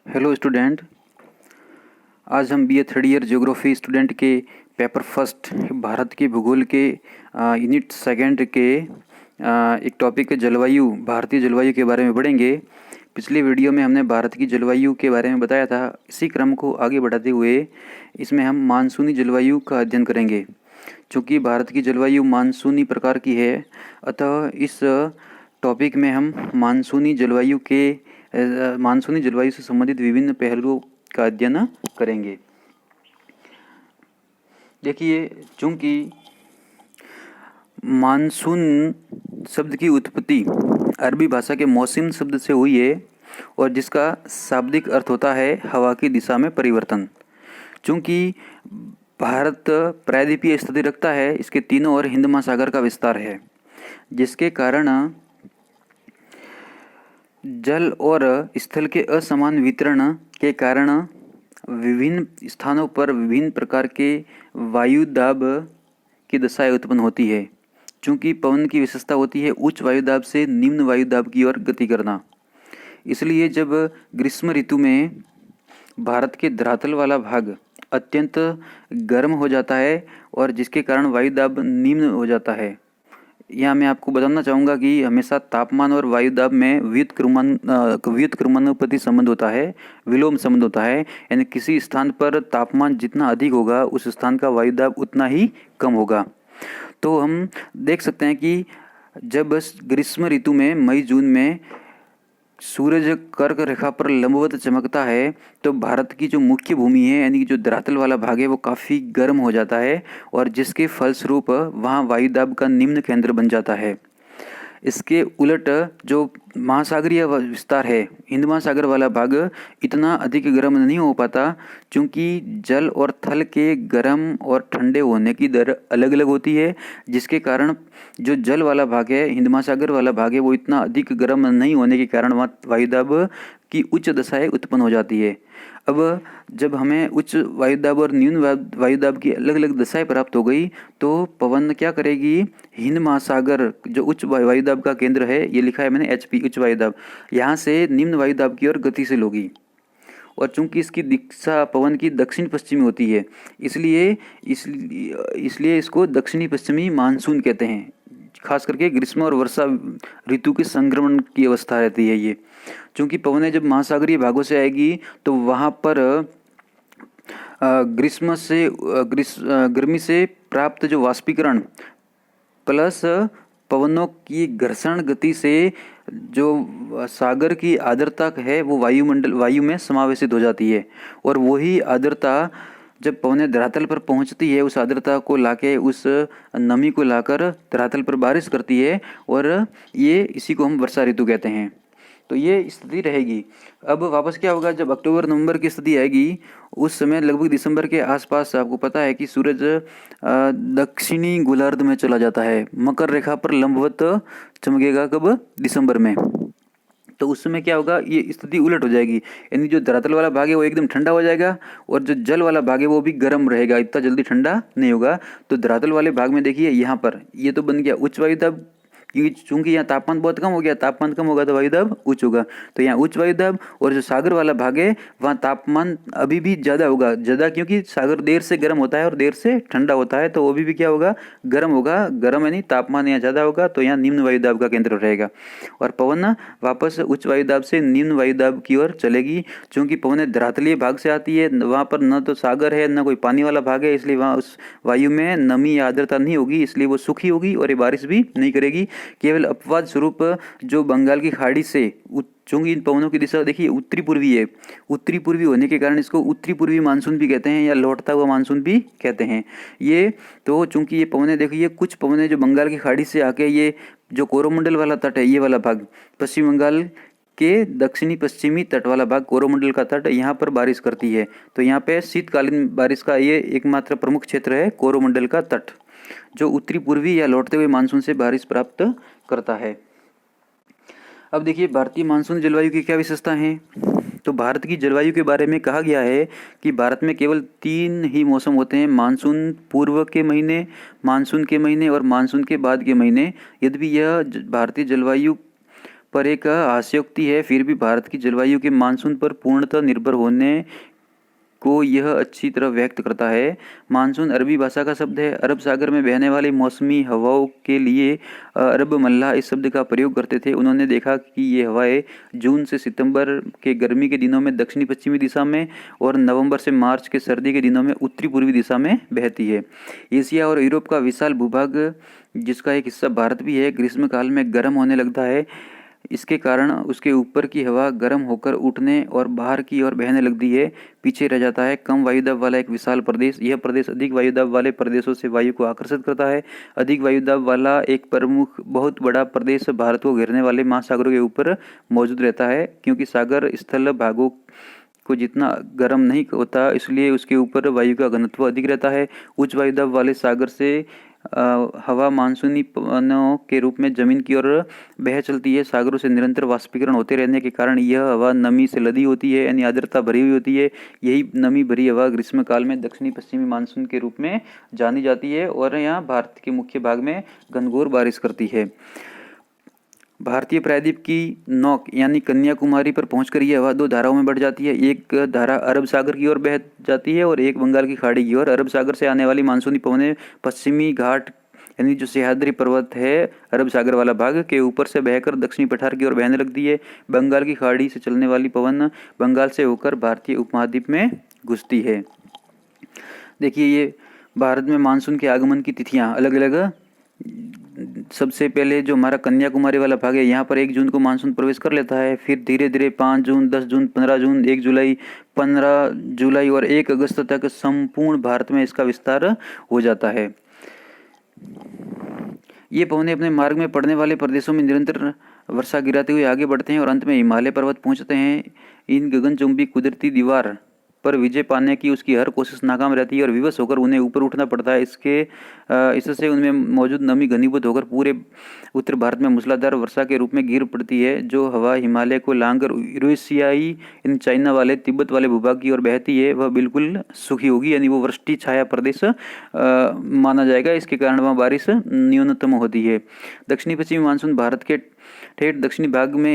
Hello student. आज हम BA third year geography student के पेपर फर्स्ट भारत के भूगोल के यूनिट सेकंड के एक टॉपिक जलवायु, भारतीय जलवायु के बारे में पढ़ेंगे। पिछली वीडियो में हमने भारत की जलवायु के बारे में बताया था। इसी क्रम को आगे बढ़ाते हुए इसमें हम मानसूनी जलवायु का अध्ययन करेंगे। चूँकि भारत की जलवायु मानसूनी प्रकार की है, अतः इस टॉपिक में हम मानसूनी जलवायु से संबंधित विभिन्न पहलुओं का अध्ययन करेंगे। देखिए, चूँकि मानसून शब्द की उत्पत्ति अरबी भाषा के मौसम शब्द से हुई है और जिसका शाब्दिक अर्थ होता है हवा की दिशा में परिवर्तन। चूँकि भारत प्रायद्वीपीय स्थिति रखता है, इसके तीनों ओर हिंद महासागर का विस्तार है, जिसके कारण जल और स्थल के असमान वितरण के कारण विभिन्न स्थानों पर विभिन्न प्रकार के वायु दाब की दशाएं उत्पन्न होती है। चूँकि पवन की विशेषता होती है उच्च वायु दाब से निम्न वायु दाब की ओर गति करना, इसलिए जब ग्रीष्म ऋतु में भारत के धरातल वाला भाग अत्यंत गर्म हो जाता है और जिसके कारण वायु दाब निम्न हो जाता है। यहाँ मैं आपको बताना चाहूँगा कि हमेशा तापमान और वायु दाब में व्युत्क्रमानुपाती संबंध होता है, विलोम संबंध होता है। यानी किसी स्थान पर तापमान जितना अधिक होगा उस स्थान का वायु दाब उतना ही कम होगा। तो हम देख सकते हैं कि जब ग्रीष्म ऋतु में मई जून में सूरज कर्क रेखा पर लंबवत चमकता है तो भारत की जो मुख्य भूमि है यानी कि जो धरातल वाला भाग है वो काफ़ी गर्म हो जाता है और जिसके फलस्वरूप वहाँ वायुदाब का निम्न केंद्र बन जाता है। इसके उलट जो महासागरीय विस्तार है, हिंद महासागर वाला भाग इतना अधिक गर्म नहीं हो पाता, क्योंकि जल और थल के गर्म और ठंडे होने की दर अलग अलग होती है, जिसके कारण जो जल वाला भाग है, हिंद महासागर वाला भाग है, वो इतना अधिक गर्म नहीं होने के कारण वहाँ वायुदाब की उच्च दशाएं उत्पन्न हो जाती है। अब जब हमें उच्च वायुदाब और न्यून वायुदाब की अलग अलग दशाएं प्राप्त हो गई तो पवन क्या करेगी, हिंद महासागर जो उच्च वायुदाब का केंद्र है, ये लिखा है मैंने HP उच्च वायुदाब, यहाँ से निम्न वायुदाब की ओर गतिशील होगी। और चूंकि इसकी दिशा पवन की दक्षिण पश्चिमी होती है, इसलिए इसको दक्षिणी पश्चिमी मानसून कहते हैं। खास करके ग्रीष्म और वर्षा ऋतु के संक्रमण की अवस्था रहती है ये। चूँकि पवनें जब महासागरीय भागों से आएगी तो वहाँ पर गर्मी से प्राप्त जो वाष्पीकरण प्लस पवनों की घर्षण गति से जो सागर की आर्द्रता है वो वायु में समावेशित हो जाती है। और वही आर्द्रता जब पवनें धरातल पर पहुंचती है उस आर्द्रता को लाके, उस नमी को लाकर धरातल पर बारिश करती है और ये इसी को हम वर्षा ऋतु कहते हैं। तो ये स्थिति रहेगी। अब वापस क्या होगा, जब अक्टूबर नवंबर की स्थिति आएगी उस समय लगभग दिसंबर के आसपास आपको पता है कि सूरज दक्षिणी गोलार्ध में चला जाता है, मकर रेखा पर लंबवत चमकेगा। कब? दिसंबर में। तो उस समय क्या होगा, ये स्थिति उलट हो जाएगी, यानी जो धरातल वाला भाग है वो एकदम ठंडा हो जाएगा और जो जल वाला भाग है वो भी गर्म रहेगा, इतना जल्दी ठंडा नहीं होगा। तो धरातल वाले भाग में देखिए यहाँ पर ये तो बन गया उच्च वायुदाब, क्योंकि चूंकि यहाँ तापमान बहुत कम हो गया, तापमान कम होगा तो वायुदाब उच्च होगा। तो यहाँ उच्च वायुदाब, और जो सागर वाला भाग है वहाँ तापमान अभी भी ज़्यादा होगा, ज़्यादा क्योंकि सागर देर से गर्म होता है और देर से ठंडा होता है, तो वो भी क्या होगा, गर्म होगा। गर्म यानी तापमान यहाँ ज़्यादा होगा, तो यहाँ निम्न वायुदाब का केंद्र रहेगा और पवन वापस उच्च वायुदाब से निम्न वायुदाब की ओर चलेगी। चूँकि पवन धरातलीय भाग से आती है, वहाँ पर न तो सागर है न कोई पानी वाला भाग है, इसलिए वहाँ उस वायु में नमी या आर्द्रता नहीं होगी, इसलिए वो सूखी होगी और ये बारिश भी नहीं करेगी। केवल अपवाद स्वरूप जो बंगाल की खाड़ी से, चूंकि इन पवनों की दिशा देखिए उत्तरी पूर्वी है, उत्तरी पूर्वी होने के कारण इसको उत्तरी पूर्वी मानसून भी कहते हैं या लौटता हुआ मानसून भी कहते हैं। ये तो चूंकि ये पवनें देखिए, कुछ पवनें जो बंगाल की खाड़ी से आके ये जो कोरोमंडल वाला तट है, ये वाला भाग पश्चिम बंगाल के दक्षिणी पश्चिमी तट वाला भाग, कोरोमंडल का तट, यहाँ पर बारिश करती है। तो यहाँ पे शीतकालीन बारिश का ये एकमात्र प्रमुख क्षेत्र है कोरोमंडल का तट, जो उत्तरी पूर्वी या लौटते हुए मानसून से बारिश प्राप्त करता है। अब देखिए भारतीय मानसून जलवायु की क्या विशेषता है। तो भारत की जलवायु के बारे में कहा गया है कि भारत में केवल 3 ही मौसम होते हैं, मानसून पूर्व के महीने, मानसून के महीने और मानसून के बाद के महीने। यद्यपि यह भारतीय जलवायु पर एक हास्योक्ति है, फिर भी भारत की जलवायु के मानसून पर पूर्णतः निर्भर होने को यह अच्छी तरह व्यक्त करता है। मानसून अरबी भाषा का शब्द है। अरब सागर में बहने वाली मौसमी हवाओं के लिए अरब मल्लाह इस शब्द का प्रयोग करते थे। उन्होंने देखा कि ये हवाएं जून से सितंबर के गर्मी के दिनों में दक्षिणी पश्चिमी दिशा में और नवंबर से मार्च के सर्दी के दिनों में उत्तरी पूर्वी दिशा में बहती है। एशिया और यूरोप का विशाल भूभाग, जिसका एक हिस्सा भारत भी है, ग्रीष्म काल में गर्म होने लगता है। इसके कारण उसके ऊपर की हवा गर्म होकर उठने और बाहर की ओर बहने लगती है। पीछे रह जाता है कम वायुदाब वाला एक विशाल प्रदेश। यह प्रदेश अधिक वायुदाब वाले प्रदेशों से वायु को आकर्षित करता है। अधिक वायुदाब वाला एक प्रमुख बहुत बड़ा प्रदेश भारत को घेरने वाले महासागरों के ऊपर मौजूद रहता है। क्योंकि सागर स्थल भागों को जितना गर्म नहीं होता, इसलिए उसके ऊपर वायु का घनत्व अधिक रहता है। उच्च वायुदाब वाले सागर से हवा मानसूनी पवनों के रूप में जमीन की ओर बह चलती है। सागरों से निरंतर वाष्पीकरण होते रहने के कारण यह हवा नमी से लदी होती है, यानी आर्द्रता भरी हुई होती है। यही नमी भरी हवा ग्रीष्म काल में दक्षिणी पश्चिमी मानसून के रूप में जानी जाती है और यहाँ भारत के मुख्य भाग में घनघोर बारिश करती है। भारतीय प्रायद्वीप की नोक यानी कन्याकुमारी पर पहुंचकर यह हवा दो धाराओं में बढ़ जाती है। एक धारा अरब सागर की ओर बह जाती है और एक बंगाल की खाड़ी की ओर। अरब सागर से आने वाली मानसूनी पवनें पश्चिमी घाट यानी जो सह्याद्री पर्वत है, अरब सागर वाला भाग के ऊपर से बहकर दक्षिणी पठार की ओर बहने लगती है। बंगाल की खाड़ी से चलने वाली पवन बंगाल से होकर भारतीय उपमहाद्वीप में घुसती है। देखिए, ये भारत में मानसून के आगमन की तिथियां अलग अलग। सबसे पहले जो हमारा कन्याकुमारी वाला भाग है, यहाँ पर 1 जून को मानसून प्रवेश कर लेता है। फिर धीरे धीरे 5 जून, 10 जून, 15 जून, 1 जुलाई, 15 जुलाई और 1 अगस्त तक संपूर्ण भारत में इसका विस्तार हो जाता है। ये पवनें अपने मार्ग में पड़ने वाले प्रदेशों में निरंतर वर्षा गिराते हुए आगे बढ़ते हैं और अंत में हिमालय पर्वत पहुंचते हैं। इन गगनचुंबी कुदरती दीवार पर विजय पाने की उसकी हर कोशिश नाकाम रहती है और विवश होकर उन्हें ऊपर उठना पड़ता है। इससे उनमें मौजूद नमी घनीभूत होकर पूरे उत्तर भारत में मूसलाधार वर्षा के रूप में गिर पड़ती है। जो हवा हिमालय को लांघकर यूरेशियाई इन चाइना वाले तिब्बत वाले भूभाग की ओर बहती है, वह बिल्कुल सूखी होगी, यानी वो वृष्टि छाया प्रदेश माना जाएगा। इसके कारण वहाँ बारिश न्यूनतम होती है। दक्षिणी पश्चिमी मानसून भारत के ठेठ दक्षिणी भाग में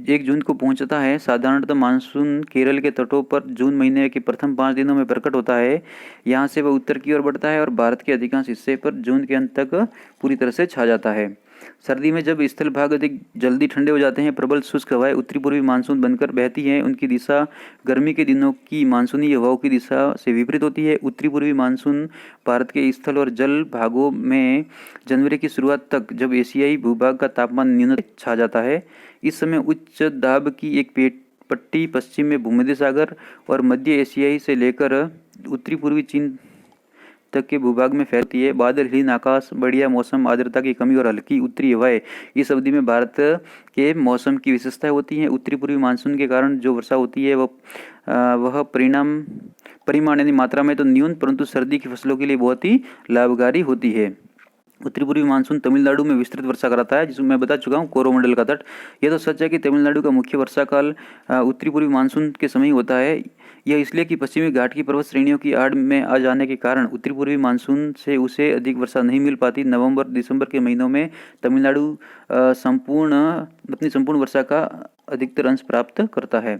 1 जून को पहुंचता है। साधारणतः मानसून केरल के तटों पर जून महीने के प्रथम 5 दिनों में प्रकट होता है। यहाँ से वह उत्तर की ओर बढ़ता है और भारत के अधिकांश हिस्से पर जून के अंत तक पूरी तरह से छा जाता है। सर्दी में जब स्थल भाग अधिक जल्दी ठंडे हो जाते हैं, प्रबल शुष्क हवाएं उत्तरी पूर्वी मानसून बनकर बहती हैं। उनकी दिशा गर्मी के दिनों की मानसूनी हवाओं की दिशा से विपरीत होती है। उत्तरी पूर्वी मानसून भारत के स्थल और जल भागों में जनवरी की शुरुआत तक, जब एशियाई भूभाग का तापमान न्यूनतम छा जाता है। इस समय उच्च दाब की एक पट्टी पश्चिम में भूमध्य सागर और मध्य एशियाई से लेकर उत्तरी पूर्वी चीन तक के भूभाग में फैलती है। बादलहीन आकाश, बढ़िया मौसम, आर्द्रता की कमी और हल्की उत्तरी हवाएं इस अवधि में भारत के मौसम की विशेषताएं होती हैं। उत्तरी पूर्वी मानसून के कारण जो वर्षा होती है वह परिमाण यानी मात्रा में तो न्यून, परंतु सर्दी की फसलों के लिए बहुत ही लाभकारी होती है। उत्तरी पूर्वी मानसून तमिलनाडु में विस्तृत वर्षा कराता है, जिसमें मैं बता चुका हूँ कोरोमंडल का तट। यह तो सच है कि तमिलनाडु का मुख्य वर्षा काल उत्तरी पूर्वी मानसून के समय ही होता है। यह इसलिए कि पश्चिमी घाट की पर्वत श्रेणियों की आड़ में आ जाने के कारण उत्तरी पूर्वी मानसून से उसे अधिक वर्षा नहीं मिल पाती। नवंबर दिसंबर के महीनों में तमिलनाडु अपनी संपूर्ण वर्षा का अधिकतर अंश प्राप्त करता है।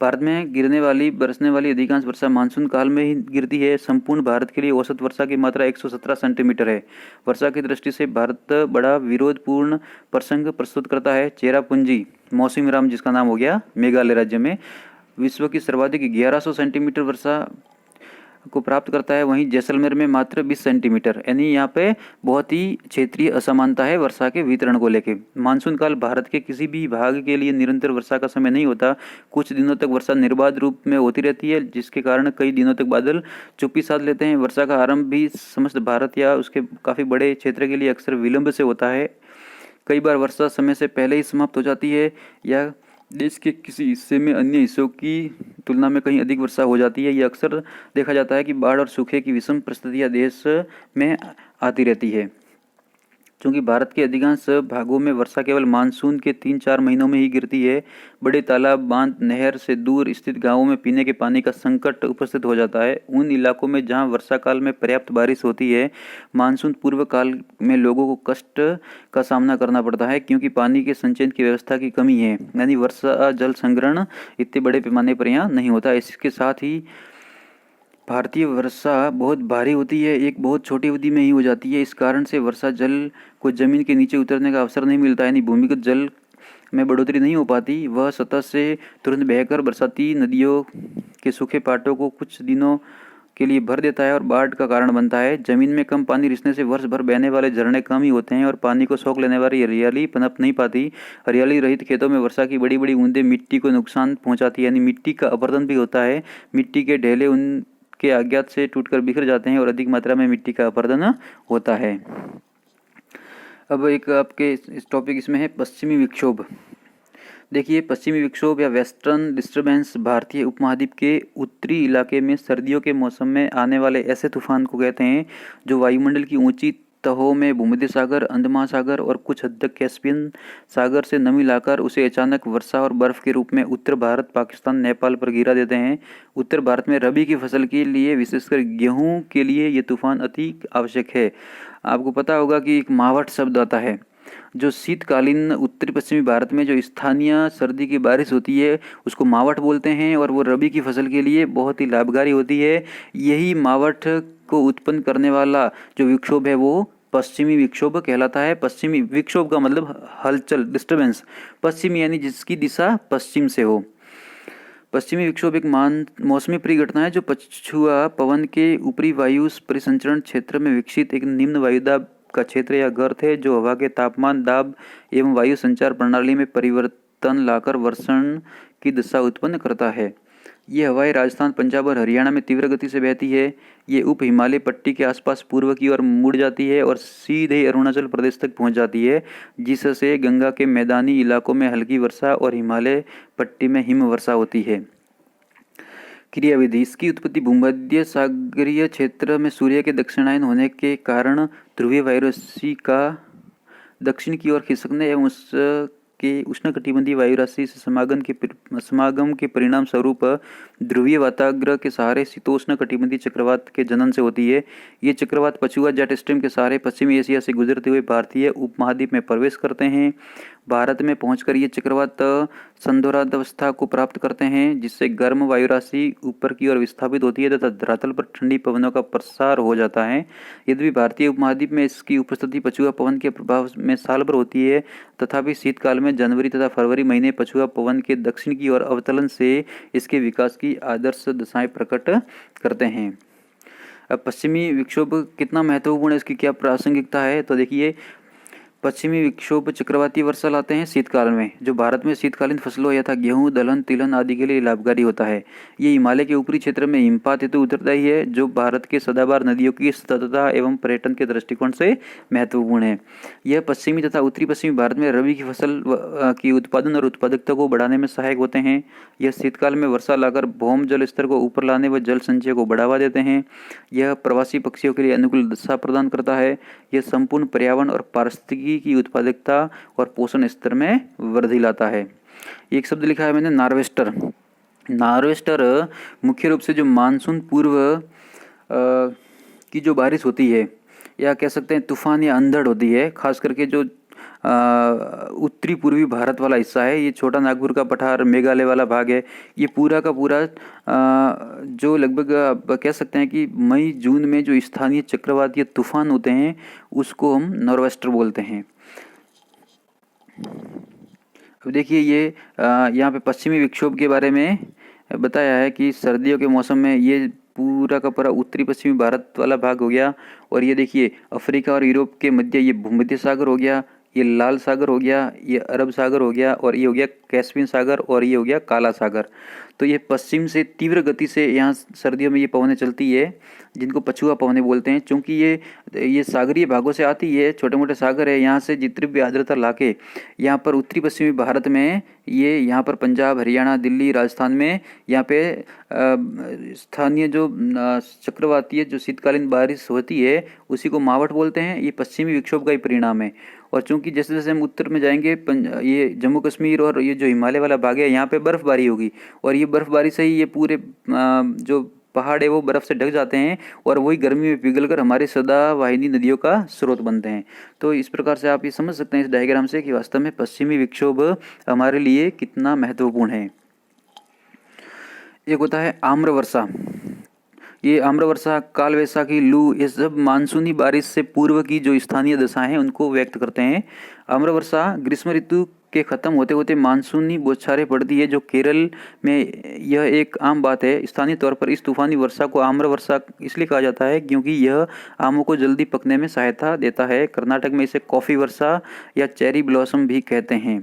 भारत में बरसने वाली अधिकांश वर्षा मानसून काल में ही गिरती है। संपूर्ण भारत के लिए औसत वर्षा की मात्रा 117 सेंटीमीटर है। वर्षा की दृष्टि से भारत बड़ा विरोधपूर्ण प्रसंग प्रस्तुत करता है। चेरापूंजी मौसिनराम, जिसका नाम हो गया मेघालय राज्य में, विश्व की सर्वाधिक 1100 सेंटीमीटर वर्षा को प्राप्त करता है। वहीं जैसलमेर में मात्र 20 सेंटीमीटर, यानी यहाँ पे बहुत ही क्षेत्रीय असमानता है वर्षा के वितरण को लेके। मानसून काल भारत के किसी भी भाग के लिए निरंतर वर्षा का समय नहीं होता। कुछ दिनों तक वर्षा निर्बाध रूप में होती रहती है, जिसके कारण कई दिनों तक बादल चुप्पी साध लेते हैं। वर्षा का आरंभ भी समस्त भारत या उसके काफ़ी बड़े क्षेत्र के लिए अक्सर विलंब से होता है। कई बार वर्षा समय से पहले ही समाप्त हो जाती है या देश के किसी हिस्से में अन्य हिस्सों की तुलना में कहीं अधिक वर्षा हो जाती है। यह अक्सर देखा जाता है कि बाढ़ और सूखे की विषम परिस्थितियां देश में आती रहती है। क्योंकि भारत के अधिकांश भागों में वर्षा केवल मानसून के 3-4 महीनों में ही गिरती है, बड़े तालाब, बांध, नहर से दूर स्थित गांवों में पीने के पानी का संकट उपस्थित हो जाता है। उन इलाकों में जहां वर्षा काल में पर्याप्त बारिश होती है, मानसून पूर्व काल में लोगों को कष्ट का सामना करना पड़ता है, क्योंकि पानी के संचयन की व्यवस्था की कमी है, यानी वर्षा जल संग्रहण इतने बड़े पैमाने पर यहाँ नहीं होता। इसके साथ ही भारतीय वर्षा बहुत भारी होती है, एक बहुत छोटी अवधि में ही हो जाती है। इस कारण से वर्षा जल को जमीन के नीचे उतरने का अवसर नहीं मिलता, यानी भूमिगत जल में बढ़ोतरी नहीं हो पाती। वह सतह से तुरंत बहकर बरसाती नदियों के सूखे पाटों को कुछ दिनों के लिए भर देता है और बाढ़ का कारण बनता है। जमीन में कम पानी रिसने से वर्ष भर बहने वाले झरने कम ही होते हैं और पानी को सोख लेने वाली हरियाली पनप नहीं पाती। हरियाली रहित खेतों में वर्षा की बड़ी बड़ी बूंदें मिट्टी को नुकसान पहुंचाती है, यानी मिट्टी का अपरदन भी होता है। मिट्टी के ढेले उनके अज्ञात से टूटकर बिखर जाते हैं और अधिक मात्रा में मिट्टी का अपरदन होता है। अब एक आपके इस टॉपिक इसमें है पश्चिमी विक्षोभ। देखिए, पश्चिमी विक्षोभ या वेस्टर्न डिस्टर्बेंस भारतीय उपमहाद्वीप के उत्तरी इलाके में सर्दियों के मौसम में आने वाले ऐसे तूफान को कहते हैं जो वायुमंडल की ऊंची तहों में भूमध्य सागर, अंध महासागर और कुछ हद तक कैस्पियन सागर से नमी लाकर उसे अचानक वर्षा और बर्फ के रूप में उत्तर भारत, पाकिस्तान, नेपाल पर गिरा देते हैं। उत्तर भारत में रबी की फसल के लिए, विशेषकर गेहूं के लिए ये तूफान अति आवश्यक है। आपको पता होगा कि एक मावठ शब्द आता है, जो शीतकालीन उत्तरी पश्चिमी भारत में जो स्थानीय सर्दी की बारिश होती है उसको मावठ बोलते हैं, और वो रबी की फसल के लिए बहुत ही लाभकारी होती है। यही मावठ को उत्पन्न करने वाला जो विक्षोभ है वो पश्चिमी विक्षोभ कहलाता है। पश्चिमी विक्षोभ का मतलब हलचल, डिस्टर्बेंस। पश्चिमी यानी जिसकी दिशा पश्चिम से हो। पश्चिमी विक्षोभ एक मौसमी परिघटना है जो पछुआ पवन के ऊपरी वायु परिसंचरण क्षेत्र में विकसित एक निम्न वायुदाब का क्षेत्र या गर्त है, जो हवा के तापमान, दाब एवं वायु संचार प्रणाली में परिवर्तन लाकर वर्षण की दशा उत्पन्न करता है। ये हवाएं राजस्थान, पंजाब और हरियाणा में तीव्र गति से बहती है। ये उप हिमालय पट्टी के आसपास पूर्व की ओर मुड़ जाती है और सीधे अरुणाचल प्रदेश तक पहुंच जाती है, जिससे गंगा के मैदानी इलाकों में हल्की वर्षा और हिमालय पट्टी में हिम वर्षा होती है। क्रियाविधि। इसकी उत्पत्ति भूमध्य सागरीय क्षेत्र में सूर्य के दक्षिणायन होने के कारण ध्रुवीय वायुराशि का दक्षिण की ओर खिसकने एवं उसके उष्णकटिबंधीय वायुराशि से समागम के परिणाम स्वरूप ध्रुवीय वाताग्र के सहारे शीतोष्ण कटिबंधीय चक्रवात के जनन से होती है। ये चक्रवात पछुआ जेट स्ट्रीम के सहारे पश्चिमी एशिया से गुजरते हुए भारतीय उपमहाद्वीप में प्रवेश करते हैं। भारत में पहुंचकर ये चक्रवात संधिरावस्था को प्राप्त करते हैं, जिससे गर्म वायुराशि ऊपर की ओर विस्थापित होती है तथा धरातल पर ठंडी पवनों का प्रसार हो जाता है। यद्यपि भारतीय उपमहाद्वीप में इसकी उपस्थिति पछुआ पवन के प्रभाव में साल भर होती है, तथापि शीतकाल में जनवरी तथा फरवरी महीने पछुआ पवन के दक्षिण की ओर अवतरण से इसके विकास की आदर्श दशाएं प्रकट करते हैं। अब पश्चिमी विक्षोभ कितना महत्वपूर्ण है, इसकी क्या प्रासंगिकता है, तो देखिए, पश्चिमी विक्षोभ चक्रवाती वर्षा लाते हैं शीतकाल में, जो भारत में शीतकालीन फसलों यथा गेहूं, दलहन, तिलहन आदि के लिए लाभकारी होता है। ये हिमालय के ऊपरी क्षेत्र में हिमपात हेतु उत्तरदायी है, जो भारत के सदाबहार नदियों की सततता एवं पर्यटन के दृष्टिकोण से महत्वपूर्ण है। यह पश्चिमी तथा उत्तरी पश्चिमी भारत में रबी की फसल की उत्पादन और उत्पादकता को बढ़ाने में सहायक होते हैं। यह शीतकाल में वर्षा लाकर भौम जल स्तर को ऊपर लाने व जल संचय को बढ़ावा देते हैं। यह प्रवासी पक्षियों के लिए अनुकूल दशा प्रदान करता है। यह संपूर्ण पर्यावरण और पारिस्थितिकी की उत्पादकता और पोषण स्तर में वृद्धि लाता है। एक शब्द लिखा है मैंने, नार्वेस्टर। नार्वेस्टर मुख्य रूप से जो मानसून पूर्व की जो बारिश होती है, या कह सकते हैं तूफान या अंधड़ होती है, खास करके जो उत्तरी पूर्वी भारत वाला हिस्सा है, ये छोटा नागपुर का पठार, मेघालय वाला भाग है, ये पूरा का पूरा जो लगभग आप कह सकते हैं कि मई जून में जो स्थानीय चक्रवात या तूफान होते हैं उसको हम नॉर्वेस्टर बोलते हैं। अब देखिए, ये यहाँ पे पश्चिमी विक्षोभ के बारे में बताया है कि सर्दियों के मौसम में ये पूरा का पूरा उत्तरी पश्चिमी भारत वाला भाग हो गया, और ये देखिए अफ्रीका और यूरोप के मध्य ये भूमध्य सागर हो गया, ये लाल सागर हो गया, ये अरब सागर हो गया, और ये हो गया कैस्पियन सागर, और ये हो गया काला सागर। तो ये पश्चिम से तीव्र गति से यहाँ सर्दियों में ये पवनें चलती है, जिनको पछुआ पवनें बोलते हैं। चूँकि ये सागरीय भागों से आती है, छोटे मोटे सागर है, यहाँ से जितनी भी आर्द्रता लाके यहाँ पर उत्तरी पश्चिमी भारत में, ये यहाँ पर पंजाब, हरियाणा, दिल्ली, राजस्थान में यहाँ पे स्थानीय जो चक्रवातीय जो शीतकालीन बारिश होती है उसी को मावठ बोलते हैं। ये पश्चिमी विक्षोभ का ही परिणाम है। और चूंकि जैसे जैसे हम उत्तर में जाएंगे, ये जम्मू कश्मीर और ये जो हिमालय वाला भाग है, यहाँ पे बर्फबारी होगी, और ये बर्फबारी से ही ये पूरे जो पहाड़ है वो बर्फ से ढक जाते हैं, और वही गर्मी में पिघलकर हमारे सदावाहिनी नदियों का स्रोत बनते हैं। तो इस प्रकार से आप ये समझ सकते हैं इस डायग्राम से कि वास्तव में पश्चिमी विक्षोभ हमारे लिए कितना महत्वपूर्ण है। एक होता है आम्र वर्षा। ये आम्र वर्षा, काल वैसाखी, लू, ये सब मानसूनी बारिश से पूर्व की जो स्थानीय दशाएं हैं उनको व्यक्त करते हैं। आम्र वर्षा ग्रीष्म ऋतु के खत्म होते होते मानसूनी बौछारें पड़ती है, जो केरल में यह एक आम बात है। स्थानीय तौर पर इस तूफानी वर्षा को आम्र वर्षा इसलिए कहा जाता है क्योंकि यह आमों को जल्दी पकने में सहायता देता है। कर्नाटक में इसे कॉफी वर्षा या चेरी ब्लॉसम भी कहते हैं।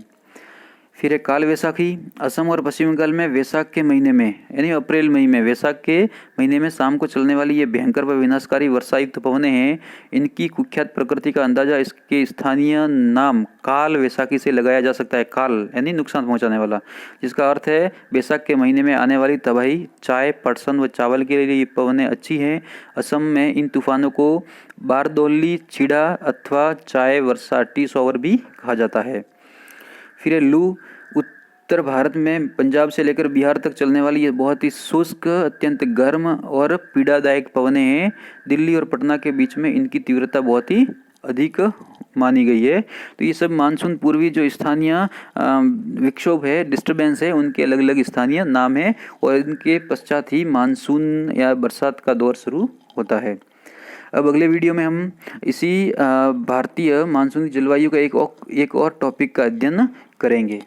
फिर है काल वैसाखी। असम और पश्चिम बंगाल में वैसाख के महीने में, यानी अप्रैल मई में, वैसाख के महीने में शाम को चलने वाली ये भयंकर व विनाशकारी वर्षायुक्त पवनें हैं। इनकी कुख्यात प्रकृति का अंदाजा इसके स्थानीय नाम काल वैसाखी से लगाया जा सकता है। काल यानी नुकसान पहुंचाने वाला, जिसका अर्थ है वैसाख के महीने में आने वाली तबाही। चाय, पटसन व चावल के लिए ये पवनें अच्छी हैं। असम में इन तूफानों को बारदौली छिड़ा अथवा चाय वर्षा, टी शॉवर भी कहा जाता है। फिर है लू। उत्तर भारत में पंजाब से लेकर बिहार तक चलने वाली ये बहुत ही शुष्क, अत्यंत गर्म और पीड़ादायक पवनें हैं। दिल्ली और पटना के बीच में इनकी तीव्रता बहुत ही अधिक मानी गई है। तो ये सब मानसून पूर्वी जो स्थानीय विक्षोभ है, डिस्टर्बेंस है, उनके अलग अलग स्थानीय नाम है, और इनके पश्चात ही मानसून या बरसात का दौर शुरू होता है। अब अगले वीडियो में हम इसी भारतीय मानसूनी जलवायु का एक और टॉपिक का अध्ययन करेंगे।